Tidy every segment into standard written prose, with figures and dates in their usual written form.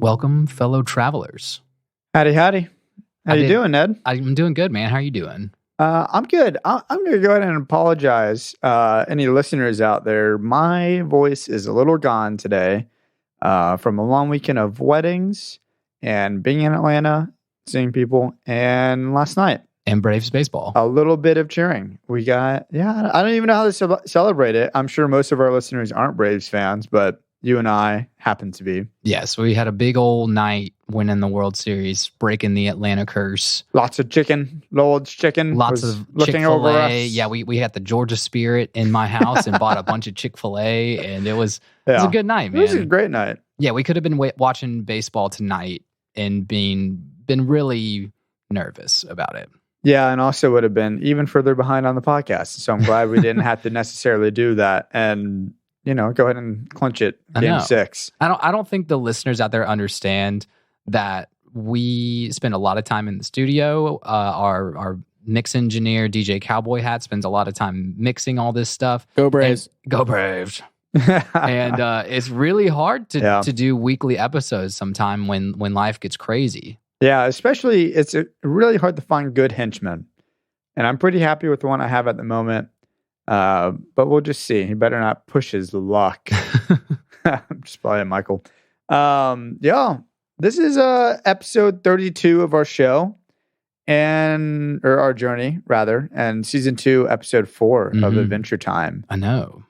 Welcome, fellow travelers. Howdy, howdy. How you doing, Ned? I'm doing good, man. How are you doing? I'm good. I'm going to go ahead and apologize. Any listeners out there, my voice is a little gone today from a long weekend of weddings and being in Atlanta, seeing people, and last night. And Braves baseball. A little bit of cheering. We got, I don't even know how to celebrate it. I'm sure most of our listeners aren't Braves fans, but you and I happen to be. Yes, we had a big old night winning the World Series, breaking the Atlanta curse. Lots of chicken, Lord's chicken. Lots of looking Chick-fil-A. over us. Yeah, we had the Georgia Spirit in my house and bought a bunch of Chick-fil-A, and it was a good night, man. It was a great night. Yeah, we could have been watching baseball tonight and been really nervous about it. Yeah, and also would have been even further behind on the podcast. So I'm glad we didn't have to necessarily do that and go ahead and clinch it. Game 6. I don't think the listeners out there understand that we spend a lot of time in the studio. Our mix engineer, DJ Cowboy Hat, spends a lot of time mixing all this stuff. Go Braves. Go Braves. And it's really hard to do weekly episodes sometime when life gets crazy. Yeah, especially it's really hard to find good henchmen. And I'm pretty happy with the one I have at the moment. But we'll just see. He better not push his luck. I'm just playing, Michael. This is episode 32 of our show, or our journey, rather, and season 2, episode 4 of Adventure Time. I know.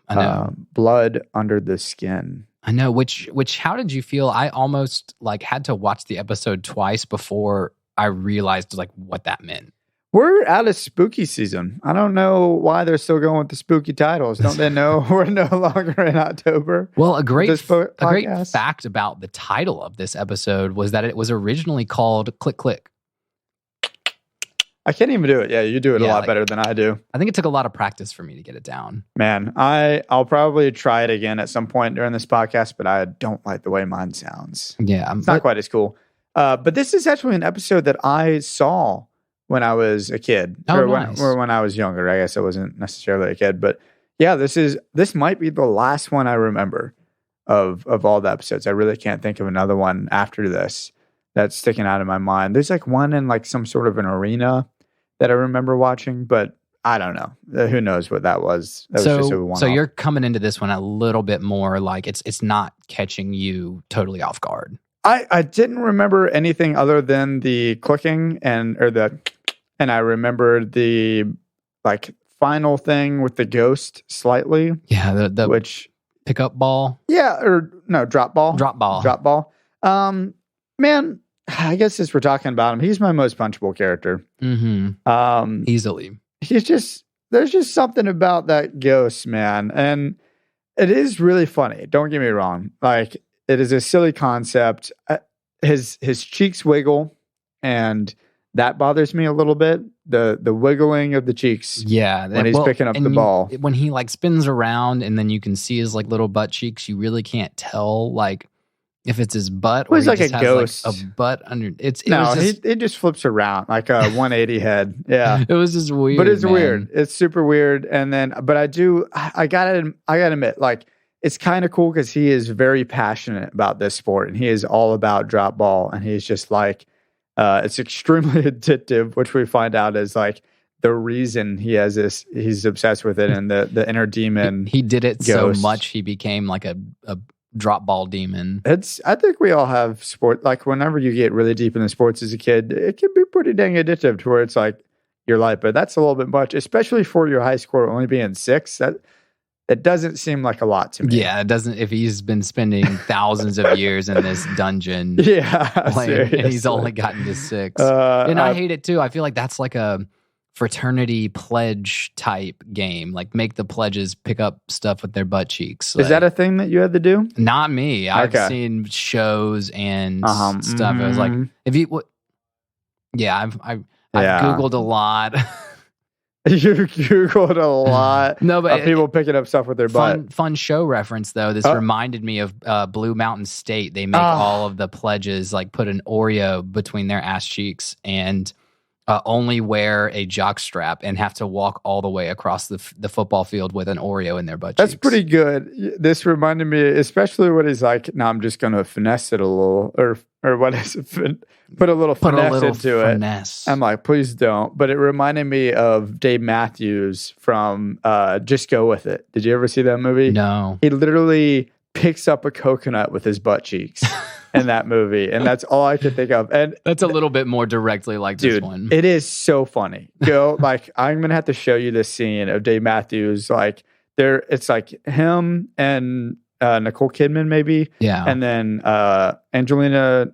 Blood Under the Skin. I know. Which how did you feel? I almost had to watch the episode twice before I realized what that meant. We're out of spooky season. I don't know why they're still going with the spooky titles. Don't they know we're no longer in October? Well, a great fact about the title of this episode was that it was originally called Click Click. I can't even do it. Yeah, you do it a lot better than I do. I think it took a lot of practice for me to get it down. Man, I'll probably try it again at some point during this podcast, but I don't like the way mine sounds. Yeah. It's not quite as cool. But this is actually an episode that I saw when I was a kid, nice. or when I was younger. I guess I wasn't necessarily a kid, but yeah, this might be the last one I remember of all the episodes. I really can't think of another one after this that's sticking out in my mind. There's one in some sort of an arena that I remember watching, but I don't know. Who knows what that was? That was just a one-off. So you're coming into this one a little bit more it's not catching you totally off guard. I didn't remember anything other than the clicking and I remembered the final thing with the ghost slightly. Yeah, the which pickup ball. Yeah, or no, drop ball. Drop ball. Man, I guess since we're talking about him, he's my most punchable character. Mm-hmm. Easily. There's just something about that ghost, man, and it is really funny. Don't get me wrong. It is a silly concept. His cheeks wiggle, and that bothers me a little bit. The wiggling of the cheeks. Yeah. When he's picking up the ball. When he spins around and then you can see his little butt cheeks, you really can't tell if it's his butt or he's he like just a has ghost. A butt under. It just flips around like a 180 head. Yeah. It was just weird. But it's man. weird. It's super weird. And then, but I gotta admit, it's kind of cool because he is very passionate about this sport and he is all about drop ball. And he's just it's extremely addictive, which we find out is the reason he has this, he's obsessed with it, and the inner demon. He did it ghost. so much he became a drop ball demon. I think we all have sport, whenever you get really deep in the sports as a kid, it can be pretty dang addictive to where it's your life, but that's a little bit much, especially for your high score only being 6. That doesn't seem like a lot to me. Yeah, it doesn't. If he's been spending thousands of years in this dungeon, playing, and he's only gotten to 6, and I hate it too. I feel like that's a fraternity pledge type game. Make the pledges pick up stuff with their butt cheeks. Is that a thing that you had to do? Not me. I've seen shows and stuff. It was if you, I've Googled a lot. You Googled a lot No, but of people picking up stuff with their butt. Fun show reference, though. This reminded me of Blue Mountain State. They make all of the pledges, like put an Oreo between their ass cheeks and only wear a jock strap and have to walk all the way across the football field with an Oreo in their butt cheeks. That's pretty good. This reminded me, especially what he's like, now I'm just going to finesse it a little, or what is it? Put a little finesse into it. I'm like, please don't. But it reminded me of Dave Matthews from Just Go With It. Did you ever see that movie? No. He literally picks up a coconut with his butt cheeks in that movie. And that's all I could think of. And that's a little bit more directly like dude, this one. It is so funny. Go, like, I'm going to have to show you this scene of Dave Matthews. Like, it's like him and Nicole Kidman, maybe. Yeah. And then not Angelina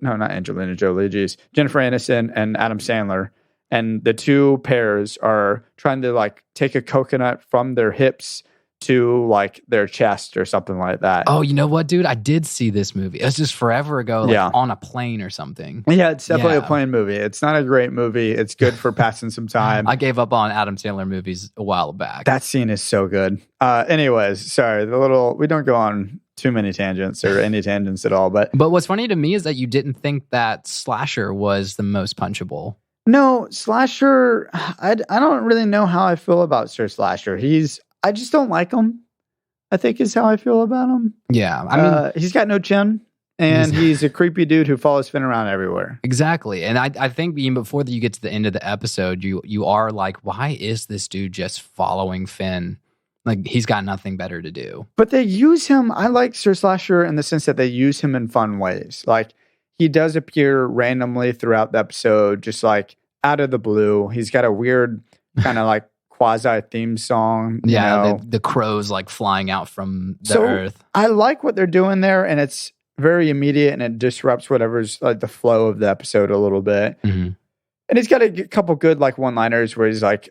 Jolie, Jennifer Aniston and Adam Sandler. And the two pairs are trying to like take a coconut from their hips to like their chest or something like that. Oh, you know what, dude? I did see this movie. It was just forever ago, like on a plane or something. Yeah, it's definitely a plane movie. It's not a great movie. It's good for passing some time. I gave up on Adam Sandler movies a while back. That scene is so good. Anyways, sorry, we don't go on too many tangents or any tangents at all. But what's funny to me is that you didn't think that Slasher was the most punchable. No, Slasher, I don't really know how I feel about Sir Slasher. I just don't like him, I think is how I feel about him. Yeah. I mean, he's got no chin and he's a creepy dude who follows Finn around everywhere. Exactly. And I think even before you get to the end of the episode, you are like, why is this dude just following Finn? Like, he's got nothing better to do. But they use him. I like Sir Slasher in the sense that they use him in fun ways. Like, he does appear randomly throughout the episode, just like out of the blue. He's got a weird kind of like quasi theme song. The crows like flying out from the earth. I like what they're doing there, and it's very immediate and it disrupts whatever's like the flow of the episode a little bit. Mm-hmm. And he's got a couple good like one-liners where he's like,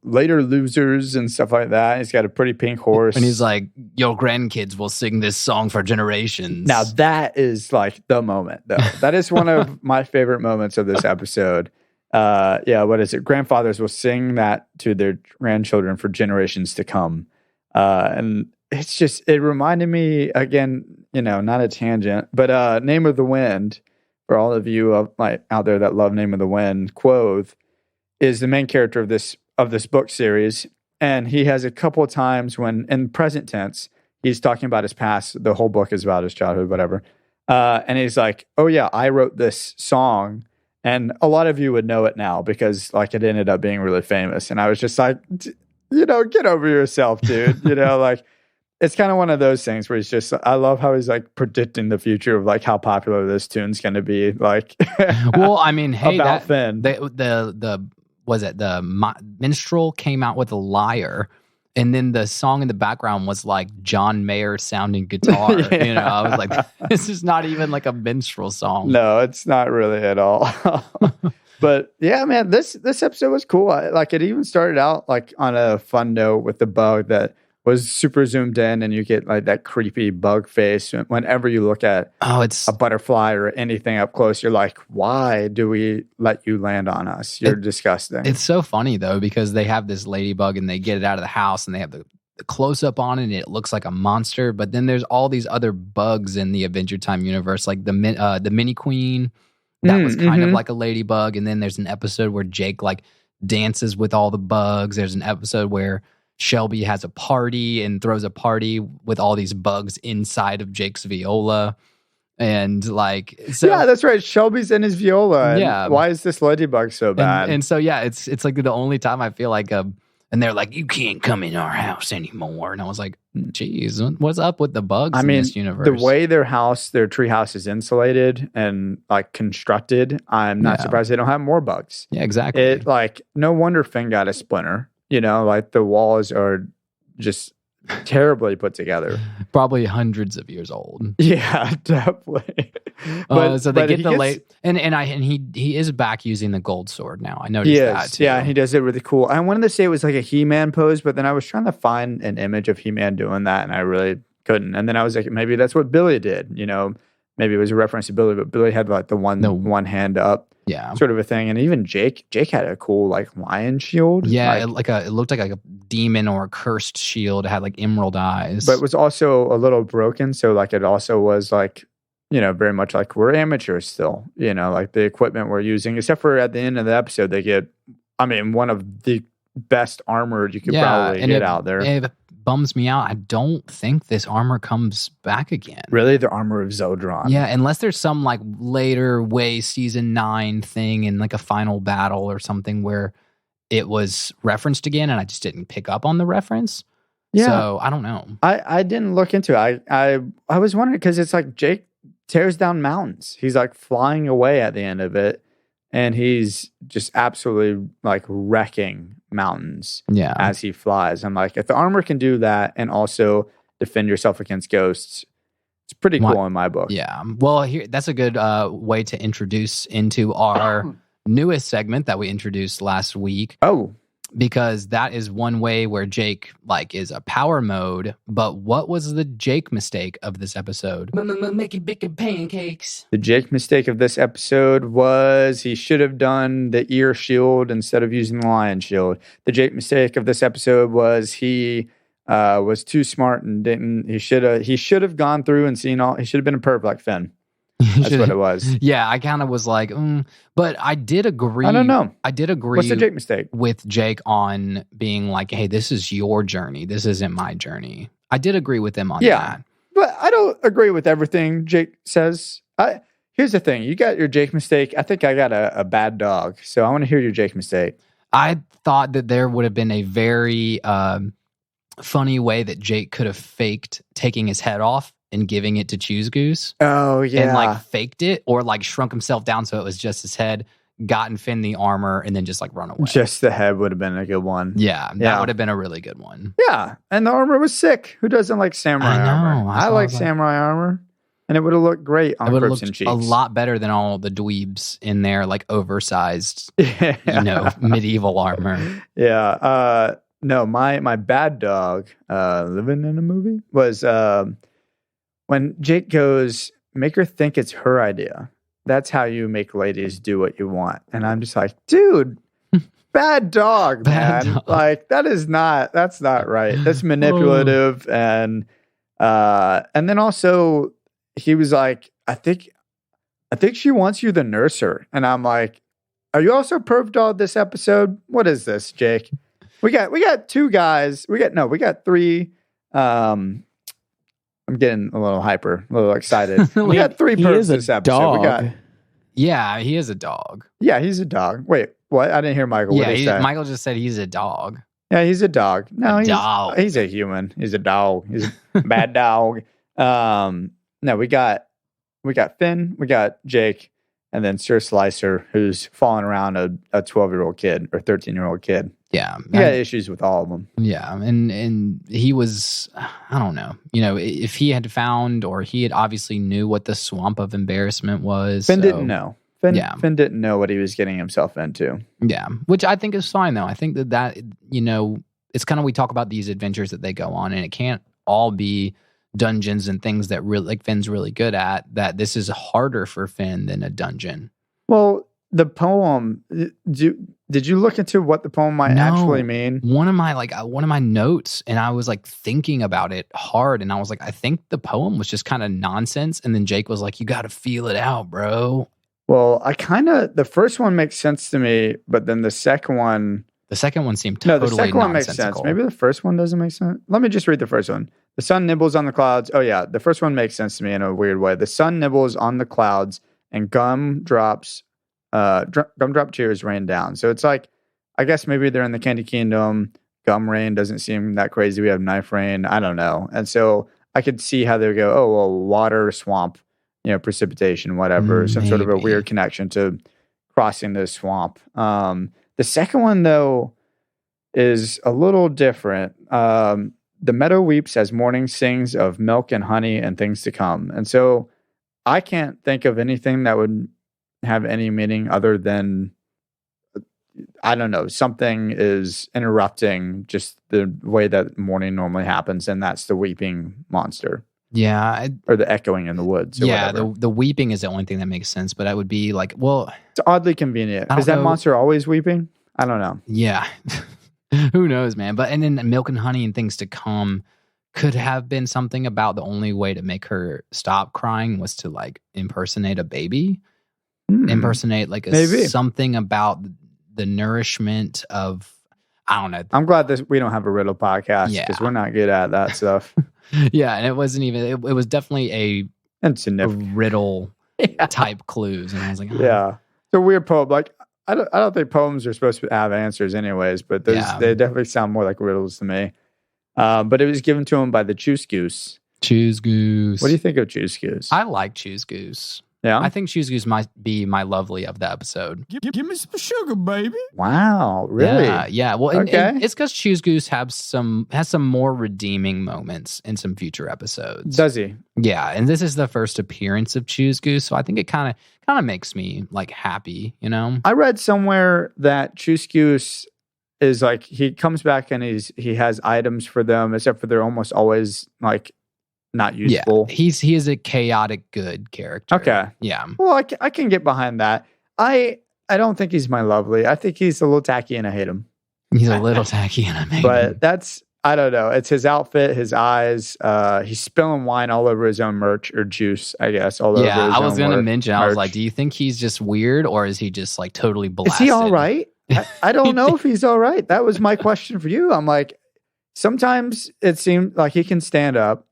later losers and stuff like that. He's got a pretty pink horse. And he's like, your grandkids will sing this song for generations. Now that is like the moment though. That is one of my favorite moments of this episode. What is it? Grandfathers will sing that to their grandchildren for generations to come. And it reminded me again, not a tangent, but Name of the Wind, for all of you out there that love Name of the Wind, Quoth is the main character of this book series. And he has a couple of times when in present tense, he's talking about his past. The whole book is about his childhood, whatever. And he's like, oh yeah, I wrote this song. And a lot of you would know it now because like it ended up being really famous. And I was just like, get over yourself, dude. Like it's kind of one of those things where I love how he's like predicting the future of like how popular this tune's going to be. Like, well, I mean, hey, about Finn. The minstrel came out with a lyre. And then the song in the background was like John Mayer sounding guitar. Yeah. I was like, this is not even like a minstrel song. No, it's not really at all. But yeah, man, this episode was cool. It even started out like on a fun note with the bug that was super zoomed in, and you get like that creepy bug face whenever you look at a butterfly or anything up close. You're like, why do we let you land on us? You're disgusting. It's so funny though, because they have this ladybug and they get it out of the house and they have the close up on it and it looks like a monster. But then there's all these other bugs in the Adventure Time universe, like the mini queen that was kind of like a ladybug. And then there's an episode where Jake like dances with all the bugs. There's an episode where Shelby has a party and throws a party with all these bugs inside of Jake's viola. And like, so, yeah, that's right. Shelby's in his viola. Yeah. Why is this ladybug so bad? And so, yeah, it's like the only time I feel like, and they're like, you can't come in our house anymore. And I was like, geez, what's up with the bugs in this universe? The way their tree house is insulated and like constructed, I'm not surprised they don't have more bugs. Yeah, exactly. No wonder Finn got a splinter. Like the walls are just terribly put together. Probably hundreds of years old. Yeah, definitely. So they get the late, and he is back using the gold sword now. I noticed that too. Yeah, he does it really cool. I wanted to say it was like a He-Man pose, but then I was trying to find an image of He-Man doing that, and I really couldn't. And then I was like, maybe that's what Billy did. maybe it was a reference to Billy, but Billy had like the one hand up Yeah. sort of a thing. And even Jake had a cool like lion shield. Yeah, like, it looked like a demon or a cursed shield. It had like emerald eyes. but it was also a little broken. So like it also was like, very much like we're amateurs still, like the equipment we're using, except for at the end of the episode, they get, one of the best armor you could probably get out there. It bums me out. I don't think this armor comes back again. Really? The armor of Zodron? Yeah, unless there's some like later way season 9 thing in like a final battle or something where it was referenced again and I just didn't pick up on the reference. Yeah. So I don't know. I didn't look into it. I was wondering because it's like Jake tears down mountains. He's like flying away at the end of it. And he's just absolutely like wrecking mountains as he flies. I'm like, if the armor can do that and also defend yourself against ghosts, it's pretty cool in my book. Yeah. Well, that's a good way to introduce into our newest segment that we introduced last week. Oh. Because that is one way where Jake like is a power mode. But what was the Jake mistake of this episode? Making bacon pancakes. The Jake mistake of this episode was he should have done the ear shield instead of using the lion shield. The Jake mistake of this episode was he was too smart and didn't. He should have gone through and seen all. He should have been a perp like Finn. That's what it was. Yeah, I kind of was like, but I did agree. I don't know. I did agree. What's the Jake mistake? With Jake on being like, hey, this is your journey. This isn't my journey. I did agree with him on that. But I don't agree with everything Jake says. Here's the thing. You got your Jake mistake. I think I got a bad dog. So I want to hear your Jake mistake. I thought that there would have been a very funny way that Jake could have faked taking his head off and giving it to Choose Goose. Oh, yeah. And like faked it or like shrunk himself down so it was just his head, gotten Finn the armor, and then just like run away. Just the head would have been a good one. Yeah, that would have been a really good one. Yeah, and the armor was sick. Who doesn't like samurai armor? I like samurai armor. And it would have looked great on Crips and Cheeks. A lot better than all the dweebs in their like oversized, medieval armor. Yeah. No, my bad dog living in a movie was when Jake goes, make her think it's her idea. That's how you make ladies do what you want. And I'm just like, dude, bad dog, man. Dog. Like that's not right. That's manipulative. And then also he was like, I think she wants you to nurse her. And I'm like, are you also perv dog this episode? What is this, Jake? We got two guys. We got three. I'm getting a little excited. We got three pervs this episode. Dog. Yeah, he is a dog. Yeah, he's a dog. Wait, what? I didn't hear Michael. Yeah, Michael just said he's a dog. Yeah, he's a dog. No, he's a human. He's a dog. He's a bad dog. No, we got Finn, we got Jake, and then Sir Slicer, who's following around a 12-year-old kid or 13-year-old kid. Yeah. He had issues with all of them. Yeah. And he was, I don't know, if he had found or he had obviously knew what the swamp of embarrassment was. Finn didn't know. Finn didn't know what he was getting himself into. Yeah. Which I think is fine, though. I think that it's kind of, we talk about these adventures that they go on, and it can't all be dungeons and things that really, like Finn's really good at, that this is harder for Finn than a dungeon. Well, the poem, did you look into what the poem might actually mean? One of my notes, and I was like thinking about it hard, and I was like, I think the poem was just kind of nonsense. And then Jake was like, you got to feel it out, bro. Well, the first one makes sense to me, but then the second one seemed totally the second one makes sense. Maybe the first one doesn't make sense. Let me just read the first one. The sun nibbles on the clouds. Oh yeah, the first one makes sense to me in a weird way. The sun nibbles on the clouds, and gumdrop tears rain down. So it's like, I guess maybe they're in the Candy Kingdom. Gum rain doesn't seem that crazy. We have knife rain. I don't know. And so I could see how they would go, oh, well, water, swamp, precipitation, whatever. Some sort of a weird connection to crossing the swamp. The second one, though, is a little different. The meadow weeps as morning sings of milk and honey and things to come. And so I can't think of anything that would have any meaning other than, I don't know, something is interrupting just the way that morning normally happens, and that's the weeping monster. Yeah. or the echoing in the woods. Or Yeah. whatever. The weeping is the only thing that makes sense, but that would be like, well, It's oddly convenient. I don't Is that know. monster always weeping? I don't know. yeah. Who knows, man? But and then Milk and Honey and Things to Come could have been something about the only way to make her stop crying was to like impersonate a baby. Impersonate like something about the nourishment of, I don't know. I'm glad we don't have a riddle podcast because we're not good at that stuff. Yeah, and it wasn't even. It was definitely a riddle type clues, and I was like, oh. Yeah, it's a weird poem. Like I don't think poems are supposed to have answers, anyways. But they definitely sound more like riddles to me. But it was given to him by the Choose Goose. Choose Goose. What do you think of Choose Goose? I like Choose Goose. Yeah, I think Choose Goose might be my lovely of the episode. Give me some sugar, baby. Wow, really? Yeah. Well, Okay. and it's because Choose Goose has some more redeeming moments in some future episodes. Does he? Yeah, and this is the first appearance of Choose Goose, so I think it kind of makes me like happy, you know. I read somewhere that Choose Goose is like he comes back and he has items for them, except for they're almost always like not useful. Yeah, he is a chaotic good character. Okay. Yeah. Well, I can get behind that. I don't think he's my lovely. I think he's a little tacky and I hate him. He's a little tacky and I hate him. But that's, I don't know. It's his outfit, his eyes. He's spilling wine all over his own merch or juice, I guess. All over his I was own going to mention, I was merch. like, do you think he's just weird or is he just like totally blasted? Is he all right? I don't know if he's all right. That was my question for you. I'm like, sometimes it seems like he can stand up.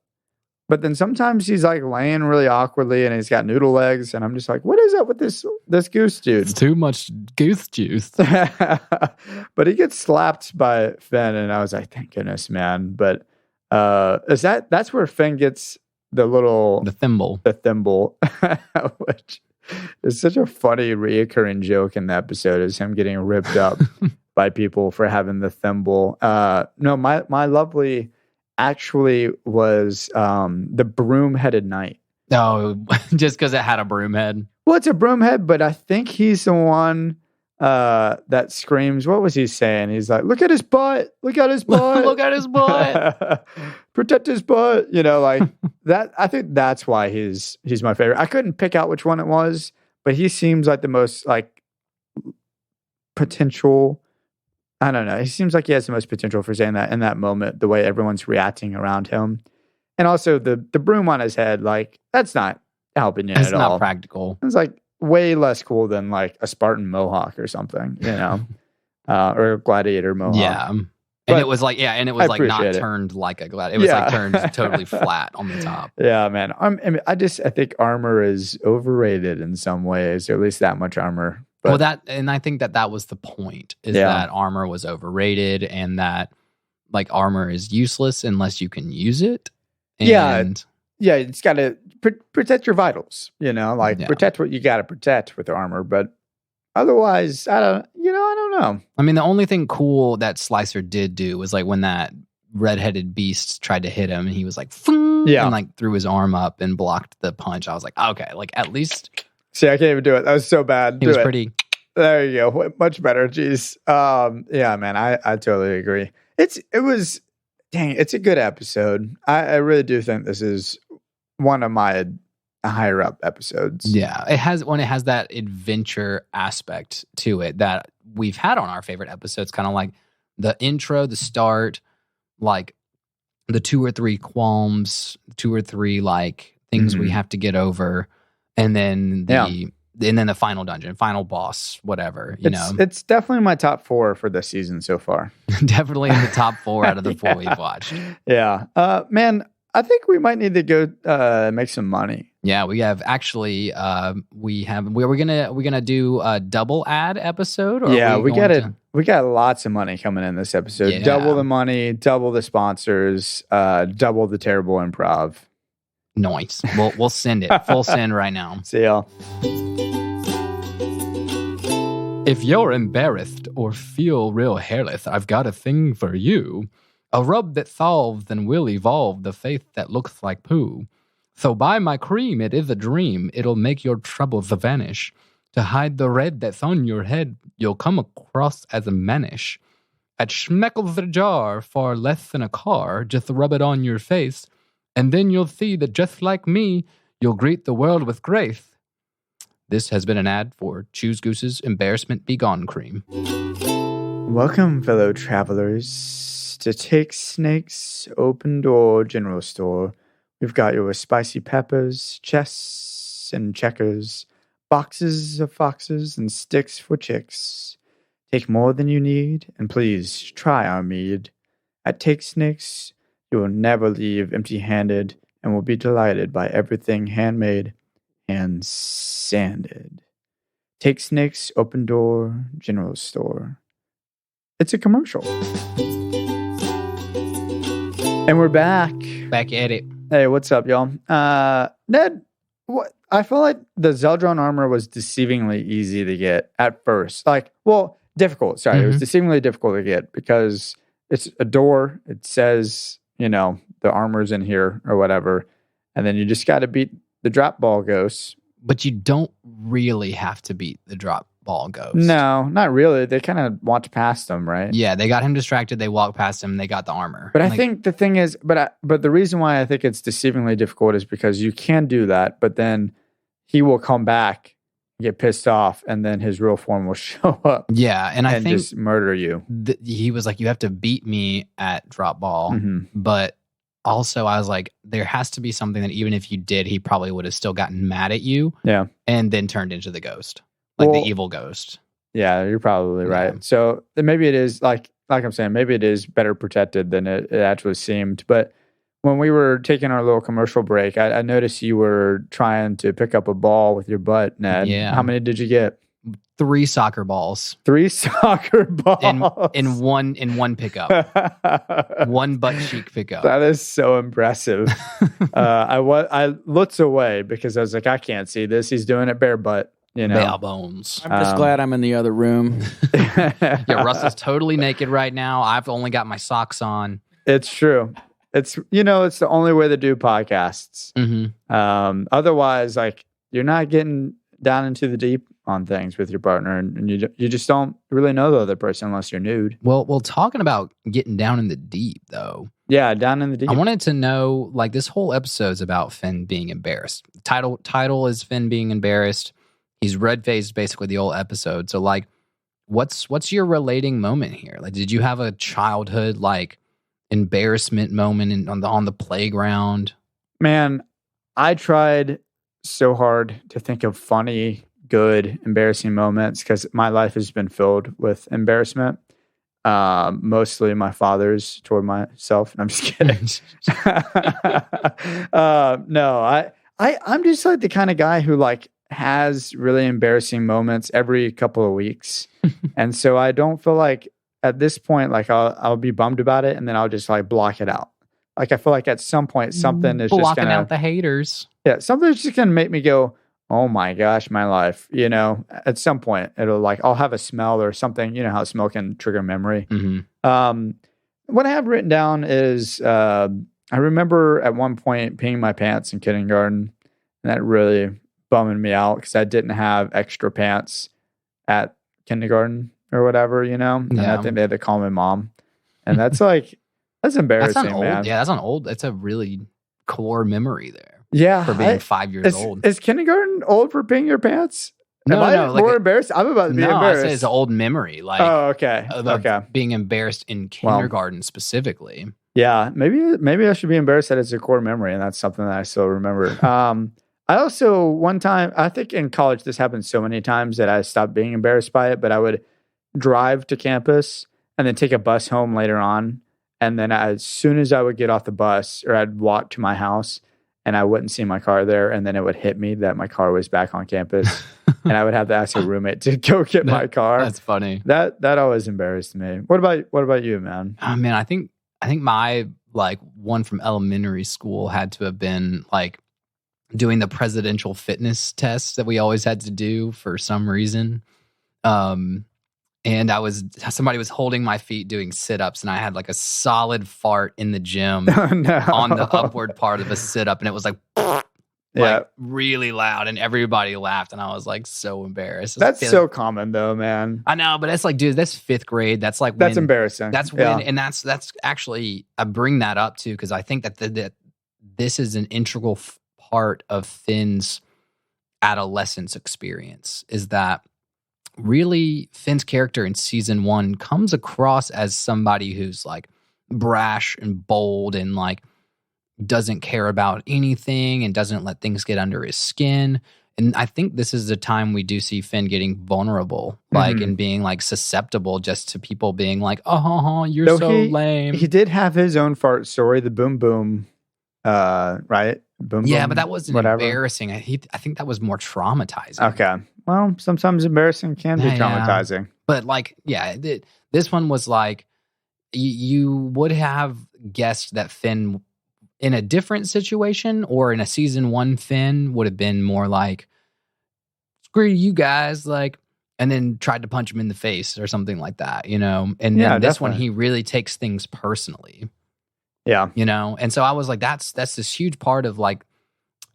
But then sometimes he's like laying really awkwardly and he's got noodle legs. And I'm just like, what is up with this goose dude? It's too much goose juice. But he gets slapped by Finn. And I was like, thank goodness, man. But that's where Finn gets the thimble, which is such a funny reoccurring joke in the episode is him getting ripped up by people for having the thimble. No, my lovely actually was the broom-headed knight. Oh, just because it had a broom head. Well, it's a broom head, but I think he's the one that screams. What was he saying? He's like, "Look at his butt! Look at his butt! Look at his butt! Protect his butt!" You know, like that. I think that's why he's my favorite. I couldn't pick out which one it was, but he seems like the most like potential. I don't know. He seems like he has the most potential for saying that in that moment, the way everyone's reacting around him. And also the broom on his head, like, that's not helping you at all. It's not practical. It's like way less cool than like a Spartan mohawk or something, you know, or a gladiator mohawk. Yeah. And it was like, not turned like a gladiator. It was like turned totally flat on the top. Yeah, man. I think armor is overrated in some ways, or at least that much armor. But, and I think that was the point, is that armor was overrated and that like armor is useless unless you can use it. And yeah, it's got to protect your vitals, you know, like protect what you got to protect with armor. But otherwise, I don't know. I mean, the only thing cool that Slicer did do was like when that redheaded beast tried to hit him and he was like, and like threw his arm up and blocked the punch. I was like, okay, like at least. See, I can't even do it. That was so bad. He was pretty. There you go. Much better. Jeez. Yeah, man. I totally agree. It's a good episode. I really do think this is one of my higher up episodes. Yeah, it has that adventure aspect to it that we've had on our favorite episodes. Kind of like the intro, the start, like the 2 or 3 qualms, 2 or 3 like things we have to get over. And then the final dungeon, final boss, whatever, know. It's definitely my top 4 for this season so far. Definitely in the top 4 out of the 4 we've watched. Yeah. Man, I think we might need to go make some money. Yeah, we have actually we're gonna do a double ad episode, or we got lots of money coming in this episode. Yeah. Double the money, double the sponsors, double the terrible improv. Nice. We'll send it. Full send right now. See y'all. If you're embarrassed or feel real hairless, I've got a thing for you. A rub that solves and will evolve the face that looks like poo. So buy my cream, it is a dream. It'll make your troubles vanish. To hide the red that's on your head, you'll come across as a manish. At Schmeckles the jar for less than a car, just rub it on your face. And then you'll see that just like me, you'll greet the world with grace. This has been an ad for Choose Goose's Embarrassment Be Gone cream. Welcome, fellow travelers, to Take Snake's Open Door General Store. We've got your spicy peppers, chests and checkers, boxes of foxes, and sticks for chicks. Take more than you need, and please try our mead. At Take Snakes, you will never leave empty-handed and will be delighted by everything handmade and sanded. Take Snake's Open Door General Store. It's a commercial. And we're back. Back at it. Hey, what's up, y'all? Ned, what? I feel like the Zeldron armor was deceivingly easy to get at first. Difficult. Sorry, It was deceivingly difficult to get because it's a door. It says, the armor's in here or whatever. And then you just got to beat the drop ball ghosts. But you don't really have to beat the drop ball ghost. No, not really. They kind of walked past them, right? Yeah, they got him distracted. They walked past him. They got the armor. But I think the thing is, but the reason why I think it's deceivingly difficult is because you can do that, but then he will come back, get pissed off, and then his real form will show up. Yeah, and I think just murder you. He was like, you have to beat me at drop ball. Mm-hmm. But also I was like, there has to be something that even if you did, he probably would have still gotten mad at you. Yeah. And then turned into the ghost. The evil ghost. Yeah, you're probably right. So then maybe it is like I'm saying, maybe it is better protected than it actually seemed. But when we were taking our little commercial break, I noticed you were trying to pick up a ball with your butt, Ned. Yeah. How many did you get? 3 soccer balls. 3 soccer balls in one pickup. 1 butt cheek pickup. That is so impressive. I looked away because I was like, I can't see this. He's doing it bare butt. Bare bones. I'm just glad I'm in the other room. Yeah, Russell's totally naked right now. I've only got my socks on. It's true. It's it's the only way to do podcasts. Mm-hmm. Otherwise, you're not getting down into the deep on things with your partner, and you just don't really know the other person unless you're nude. Well, talking about getting down in the deep, though. Yeah, down in the deep. I wanted to know, this whole episode's about Finn being embarrassed. Title is Finn being embarrassed. He's red-faced basically the whole episode. So, what's your relating moment here? Did you have a childhood embarrassment moment on the playground? Man, I tried so hard to think of funny, good, embarrassing moments because my life has been filled with embarrassment. Mostly my father's toward myself. And I'm just kidding. No, I'm just the kind of guy who has really embarrassing moments every couple of weeks. And so I don't feel like at this point, I'll be bummed about it and then I'll just block it out. I feel like at some point something is blocking just gonna out the haters. Yeah, something's just gonna make me go, oh my gosh, my life. At some point it'll I'll have a smell or something. You know how smell can trigger memory. Mm-hmm. What I have written down is I remember at one point peeing my pants in kindergarten, and that really bumming me out because I didn't have extra pants at kindergarten or whatever, and I think they had to call my mom, and that's that's embarrassing, man. That's not old. That's a really core memory there. Yeah, for being 5 years old. Is kindergarten old for peeing your pants? No, Am I more embarrassed? I'm about to be embarrassed. I say it's an old memory. Oh, okay. Okay. Being embarrassed in kindergarten specifically. Yeah, maybe I should be embarrassed that it's a core memory, and that's something that I still remember. I also, one time, I think in college, this happened so many times that I stopped being embarrassed by it, but I would drive to campus and then take a bus home later on. And then as soon as I would get off the bus, or I'd walk to my house and I wouldn't see my car there, and then it would hit me that my car was back on campus. And I would have to ask a roommate to go get my car. That's funny. That always embarrassed me. What about you, man? Oh, man, I think my one from elementary school had to have been doing the presidential fitness test that we always had to do for some reason. And somebody was holding my feet doing sit-ups, and I had a solid fart in the gym on the upward part of a sit-up, and it was really loud, and everybody laughed, and I was so embarrassed. That's so common though, man. I know, but it's dude, that's 5th grade. That's that's embarrassing. That's when, and that's actually, I bring that up too, because I think that this is an integral part of Finn's adolescence experience, is that really Finn's character in season 1 comes across as somebody who's like brash and bold and like doesn't care about anything and doesn't let things get under his skin. And I think this is the time we do see Finn getting vulnerable, like, and being like susceptible just to people being like, oh, you're so lame. He did have his own fart story, the boom boom, right? Boom, yeah, boom, but that wasn't embarrassing. I think that was more traumatizing. Okay. Well, sometimes embarrassing can be traumatizing. Yeah. But like, yeah, this one was like, you would have guessed that Finn in a different situation or in a season 1 Finn would have been more like, screw you guys, like, and then tried to punch him in the face or something like that, you know? And then this one, he really takes things personally. Yeah. You know? And so I was like, that's this huge part of like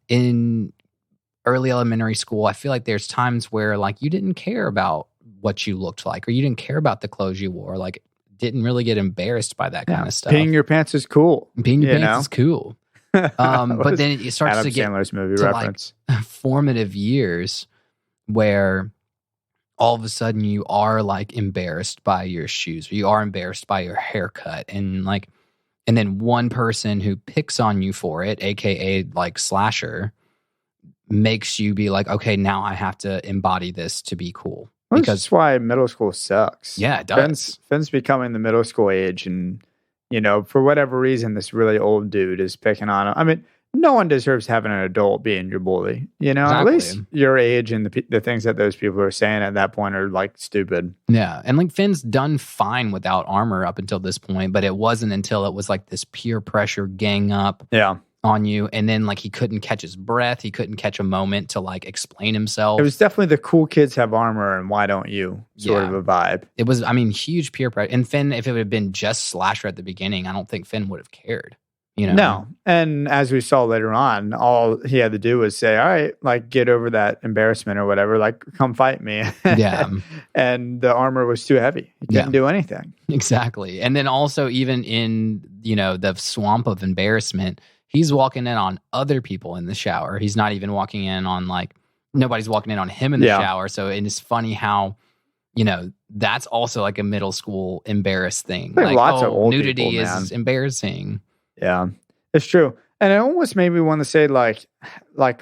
in early elementary school, I feel like there's times where like you didn't care about what you looked like or you didn't care about the clothes you wore, like didn't really get embarrassed by that kind of stuff. Peeing your pants is cool. Peeing your pants is cool. But then it starts Adam to get Sandler's movie to reference. Like formative years where all of a sudden you are like embarrassed by your shoes, or you are embarrassed by your haircut, and then one person who picks on you for it, aka like Slasher, makes you be like, okay, now I have to embody this to be cool. Well, that's why middle school sucks. Yeah, it does. Finn's becoming the middle school age, and you know, for whatever reason, this really old dude is picking on him. I mean, no one deserves having an adult being your bully. You know, exactly. At least your age and the things that those people are saying at that point are like stupid. Yeah, and like Finn's done fine without armor up until this point, but it wasn't until it was like this peer pressure gang up. Yeah. On you, and then like he couldn't catch his breath, he couldn't catch a moment to like explain himself. It was definitely the cool kids have armor and why don't you sort of a vibe. It was, I mean, huge peer pressure. And Finn, if it would have been just Slasher at the beginning, I don't think Finn would have cared. You know? No. And as we saw later on, all he had to do was say, all right, like get over that embarrassment or whatever, like come fight me. Yeah. And the armor was too heavy. He couldn't do anything. Exactly. And then also even in, you know, the swamp of embarrassment, he's walking in on other people in the shower. He's not even walking in on like, nobody's walking in on him in the shower. So it's funny how, you know, that's also like a middle school embarrassed thing. Like lots of old nudity people, is embarrassing. Yeah, it's true. And it almost made me want to say like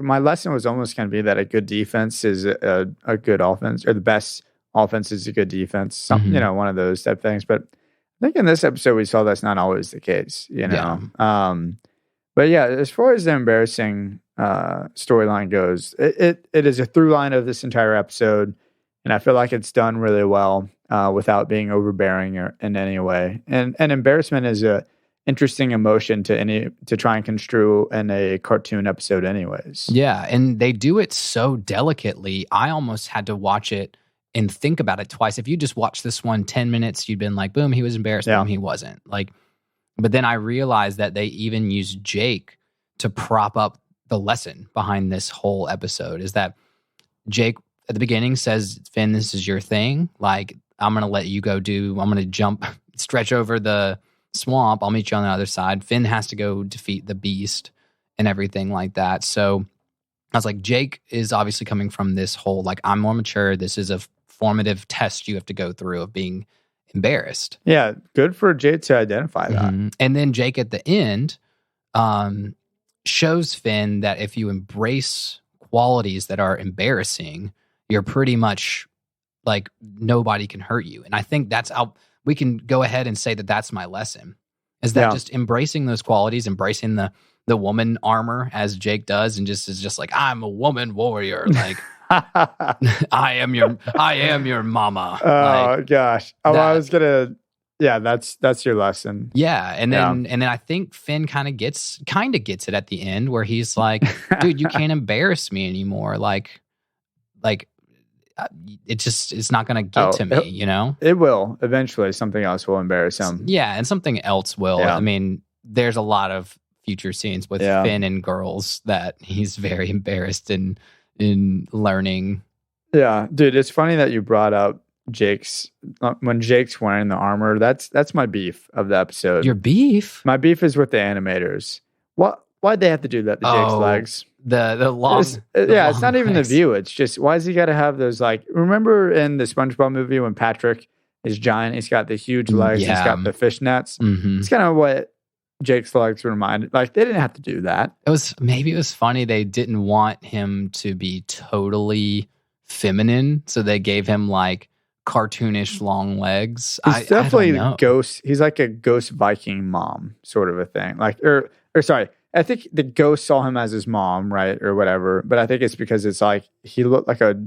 my lesson was almost going to be that a good defense is a good offense, or the best offense is a good defense. You know, one of those type things. But I think in this episode we saw that's not always the case. You know. Yeah. But yeah, as far as the embarrassing storyline goes, it is a through line of this entire episode, and I feel like it's done really well without being overbearing or in any way. And embarrassment is a interesting emotion to try and construe in a cartoon episode, anyways. Yeah, and they do it so delicately. I almost had to watch it and think about it twice. If you just watched this one 10 minutes, you'd been like, boom, he was embarrassed. Boom, he wasn't. Like. But then I realized that they even used Jake to prop up the lesson behind this whole episode, is that Jake at the beginning says, Finn, this is your thing. Like, I'm going to let you I'm going to jump, stretch over the swamp. I'll meet you on the other side. Finn has to go defeat the beast and everything like that. So I was like, Jake is obviously coming from this whole, like, I'm more mature. This is a formative test you have to go through of being embarrassed. Yeah, good for Jake to identify that. Mm-hmm. And then Jake at the end shows Finn that if you embrace qualities that are embarrassing, you're pretty much like nobody can hurt you. And I think that's how we can go ahead and say that that's my lesson, is that just embracing those qualities, embracing the woman armor as Jake does, and just is just like, I'm a woman warrior, like I am your mama. Oh gosh. Oh, I was gonna. Yeah, that's your lesson. Yeah, and then I think Finn kind of gets it at the end where he's like, dude, you can't embarrass me anymore. Like it's not gonna get to me. You know, it will eventually. Something else will embarrass him. Yeah, and something else will. Yeah. I mean, there's a lot of future scenes with Finn and girls that he's very embarrassed in learning. Yeah, dude, it's funny that you brought up when Jake's wearing the armor. That's my beef of the episode. Your beef? My beef is with the animators. why'd they have to do that to Jake's legs? The long, it's not even legs. the view. It's just, why has he got to have those, like, remember in the SpongeBob movie when Patrick is giant, he's got the huge legs, he's got the fishnets. Mm-hmm. It's kind of what Jake's legs reminded. Like, they didn't have to do that. Maybe it was funny they didn't want him to be totally feminine, so they gave him like cartoonish long legs. He's definitely ghost. He's like a ghost Viking mom sort of a thing. Like, or sorry, I think the ghost saw him as his mom, right, or whatever. But I think it's because it's like he looked like a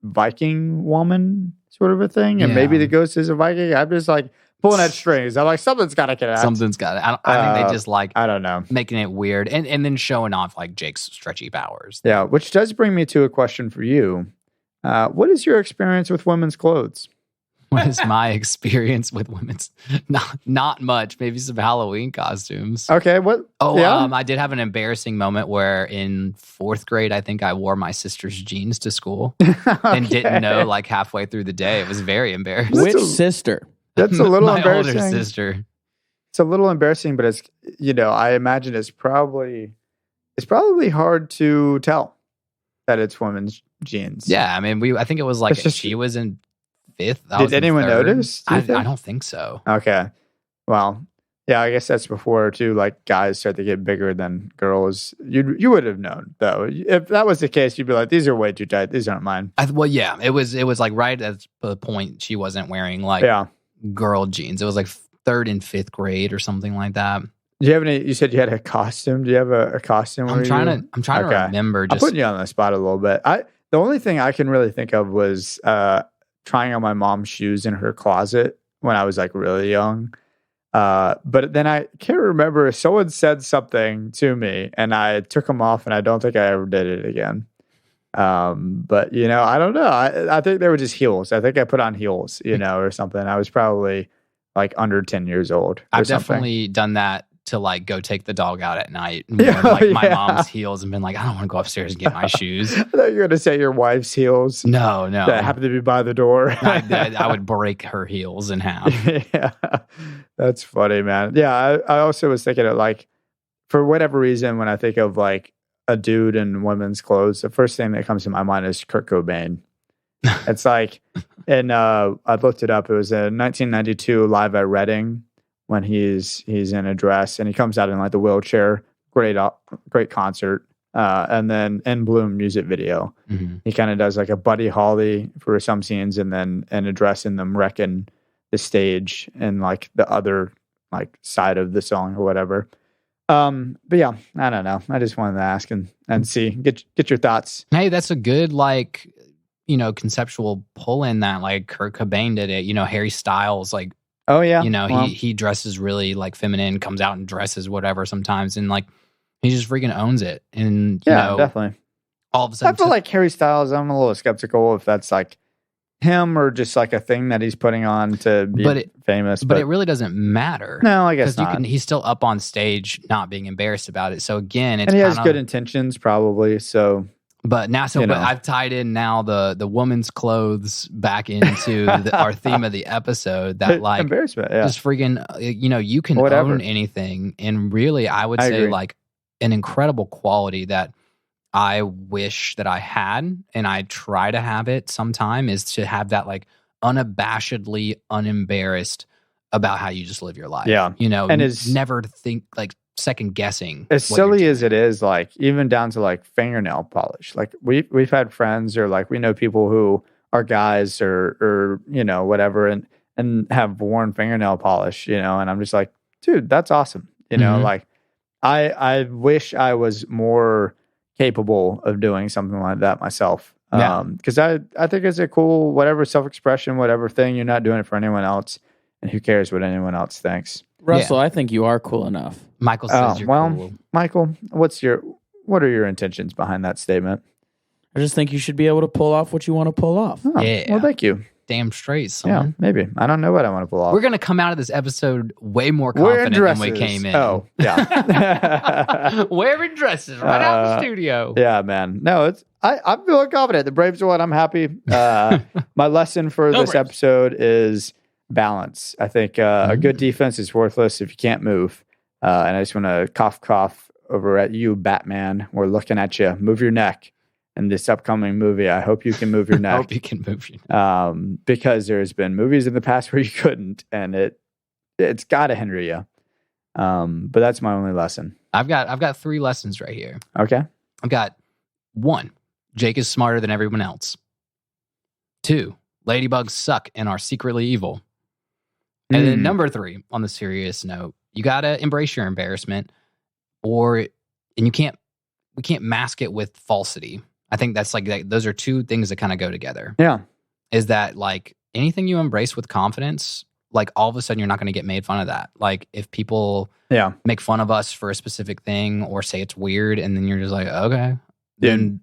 Viking woman sort of a thing, and maybe the ghost is a Viking. I'm just like pulling at strings. I'm like, something's got to get out. Something's got it. I think they just like, I don't know, making it weird and then showing off like Jake's stretchy powers. Yeah, which does bring me to a question for you. What is your experience with women's clothes? What is my experience with women's? Not much. Maybe some Halloween costumes. Okay, what? I did have an embarrassing moment where in 4th grade, I think I wore my sister's jeans to school and didn't know like halfway through the day. It was very embarrassing. Which sister? That's a little my embarrassing. older sister. It's a little embarrassing, but it's, I imagine it's probably hard to tell that it's women's jeans. Yeah, I mean, I think it was like she was in 5th. Did anyone notice? I don't think so. Okay. Well, yeah, I guess that's before too. Like guys start to get bigger than girls. You would have known though. If that was the case, you'd be like, these are way too tight. These aren't mine. It was like right at the point she wasn't wearing like girl jeans. It was like 3rd and 5th grade or something like that. Do you have any? You said you had a costume. Do you have a costume? I'm trying to remember. I'm putting you on the spot a little bit. The only thing I can really think of was trying on my mom's shoes in her closet when I was like really young. But then I can't remember. Someone said something to me and I took them off and I don't think I ever did it again. But I don't know. I think they were just heels. I think I put on heels, or something. I was probably like under 10 years old. I've definitely done that to like go take the dog out at night and wear like my mom's heels and been like, I don't want to go upstairs and get my shoes. I thought you were going to say your wife's heels. No. That happened to be by the door. I would break her heels in half. Yeah, that's funny, man. Yeah, I also was thinking of like, for whatever reason, when I think of like a dude in women's clothes, the first thing that comes to my mind is Kurt Cobain. It's like, and I looked it up. It was a 1992 Live at Reading when he's in a dress and he comes out in like the wheelchair. Great concert. And then In Bloom music video. Mm-hmm. He kind of does like a Buddy Holly for some scenes and then in a dress in them wrecking the stage and like the other like side of the song or whatever. But yeah, I don't know. I just wanted to ask and see, get your thoughts. Hey, that's a good like, conceptual pull in that like Kurt Cobain did it. Harry Styles, like, oh yeah, he dresses really like feminine, comes out and dresses whatever sometimes, and like he just freaking owns it. And definitely. All of a sudden, I feel like Harry Styles. I'm a little skeptical if that's like him or just like a thing that he's putting on to be famous. But it really doesn't matter. No, I guess not. He's still up on stage, not being embarrassed about it. So again, and he has good intentions, probably. So. But now, but I've tied in now the woman's clothes back into our theme of the episode. That like embarrassment, just freaking, you can own anything, and really, I would say like an incredible quality that I wish that I had, and I try to have it sometime, is to have that like unabashedly unembarrassed about how you just live your life. Yeah, and never think like second guessing. As silly as it is, like even down to like fingernail polish. Like we've had friends or like we know people who are guys or whatever and have worn fingernail polish, and I'm just like, dude, that's awesome. Like I wish I was more capable of doing something like that myself. Because I think it's a cool whatever self-expression, whatever thing. You're not doing it for anyone else, and who cares what anyone else thinks. Russell, I think you are cool enough. Michael says you're cool. Michael, what are your intentions behind that statement? I just think you should be able to pull off what you want to pull off. Oh, yeah. Well, thank you. Damn straight, son. Yeah, maybe. I don't know what I want to pull off. We're going to come out of this episode way more confident than we came in. Oh, yeah. Wearing dresses right out of the studio. Yeah, man. No, I'm feeling confident. The Braves won. I'm happy. My lesson for this episode is balance. I think a good defense is worthless if you can't move. And I just want to cough over at you, Batman. We're looking at you. Move your neck in this upcoming movie. I hope you can move your I neck. hope you can move your neck. Because there's been movies in the past where you couldn't, and it's got to hinder you. But that's my only lesson. I've got 3 lessons right here. Okay. I've got 1, Jake is smarter than everyone else. 2, ladybugs suck and are secretly evil. And then number 3, on the serious note, you gotta embrace your embarrassment, and we can't mask it with falsity. I think that's those are 2 things that kind of go together. Yeah. Is that like anything you embrace with confidence, like all of a sudden you're not going to get made fun of that. Like if people make fun of us for a specific thing or say it's weird, and then you're just like, okay, then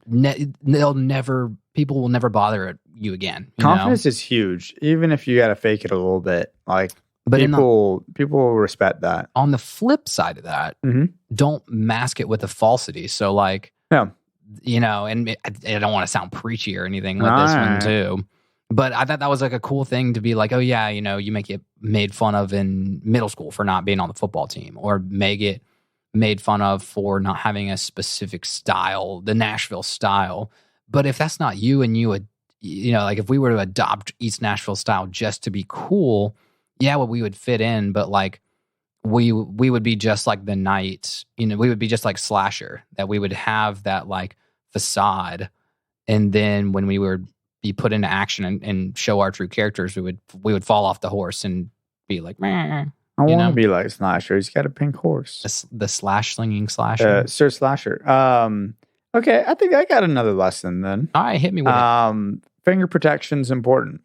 people will never bother you again. Confidence is huge, even if you got to fake it a little bit. Like, but people respect that. On the flip side of that, don't mask it with a falsity. So like, and I don't want to sound preachy or anything with this one too. But I thought that was like a cool thing to be like, oh yeah, you may get made fun of in middle school for not being on the football team, or may get made fun of for not having a specific style, the Nashville style. But if that's not you, and like if we were to adopt East Nashville style just to be cool, we would fit in. But like we would be just like the Knight, we would be just like Slasher, that we would have that like facade, and then when we were be put into action and show our true characters, we would fall off the horse and be like, meh. I want to be like Slasher. He's got a pink horse. The slinging Slasher. Sir Slasher. Okay, I think I got another lesson then. All right, hit me with it. Finger protection's important.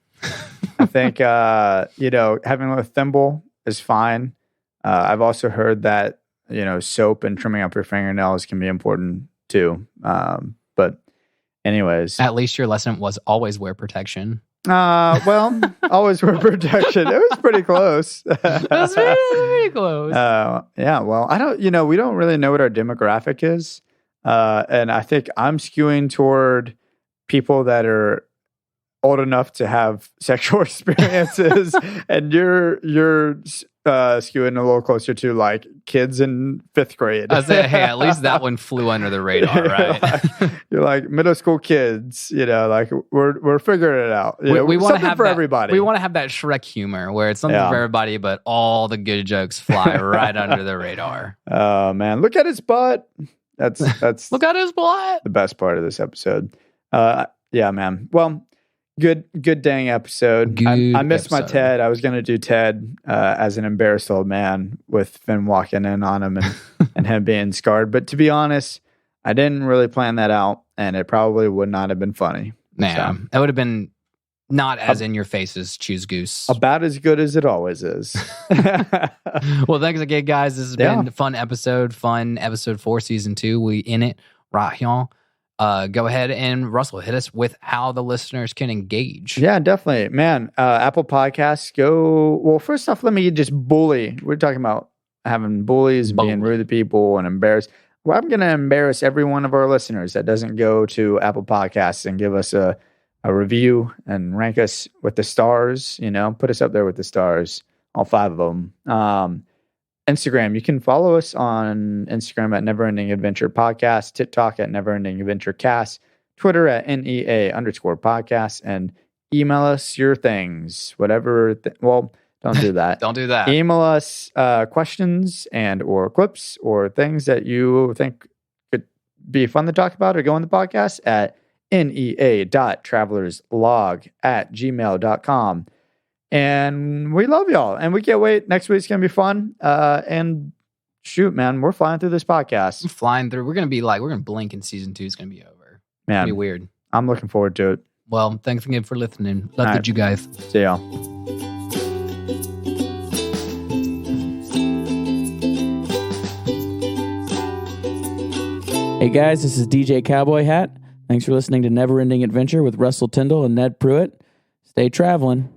I think, having a thimble is fine. I've also heard that, soap and trimming up your fingernails can be important too. But anyways. At least your lesson was always wear protection. Always wear protection. It was pretty close. It was pretty close. Well, I don't, we don't really know what our demographic is. And I think I'm skewing toward people that are old enough to have sexual experiences, and you're skewing a little closer to like kids in 5th grade. I was saying, hey, at least that one flew under the radar, right? You're like middle school kids, like we're figuring it out. We want to have for everybody. We want to have that Shrek humor where it's something for everybody, but all the good jokes fly right under the radar. Oh man, look at his butt. That's look at his butt. The best part of this episode. Yeah, man. Well, good dang episode. I missed my Ted. I was going to do Ted as an embarrassed old man with Finn walking in on him and him being scarred. But to be honest, I didn't really plan that out, and it probably would not have been funny. Nah, it would have been not as in your face as Choose Goose. About as good as it always is. Well, thanks again, guys. This has been a fun episode 4, season 2. We in it right here. Go ahead and Russell, hit us with how the listeners can engage. Yeah, definitely. Man, Apple Podcasts, well, first off, let me just bully. We're talking about having bullies, being rude to people and embarrassed. Well, I'm going to embarrass every one of our listeners that doesn't go to Apple Podcasts and give us a review and rank us with the stars, put us up there with the stars, all 5 of them. Instagram, you can follow us on Instagram at neverendingadventurepodcast, TikTok at neverendingadventurecast, Twitter at NEA_podcast, and email us your things, whatever. Don't do that. Don't do that. Email us questions and or clips or things that you think could be fun to talk about or go on the podcast at nea.travelerslog@gmail.com. And we love y'all. And we can't wait. Next week's going to be fun. And shoot, man, we're flying through this podcast. Flying through. We're going to blink and season 2 is going to be over. Man, it's going to be weird. I'm looking forward to it. Well, thanks again for listening. Love you guys. See y'all. Hey guys, this is DJ Cowboy Hat. Thanks for listening to Never Ending Adventure with Russell Tyndall and Ned Pruitt. Stay traveling.